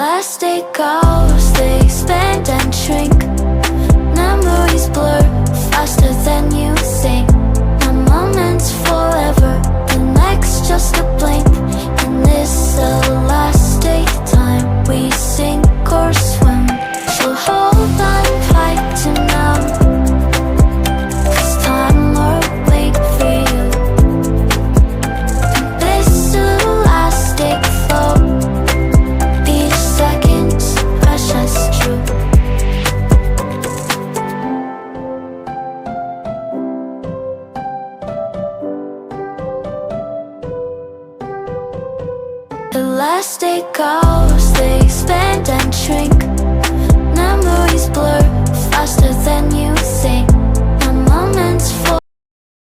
Elastic goes, they expand and shrink. Memories blur faster than you think. One moment's forever, the next just a blink. In this elastic time, we sink or swim. So hold on tight to now, 'cause time will wait for you. In this elastic flow, each second's precious true. Elastic goes, they expand and shrink. Memories blur faster than you think.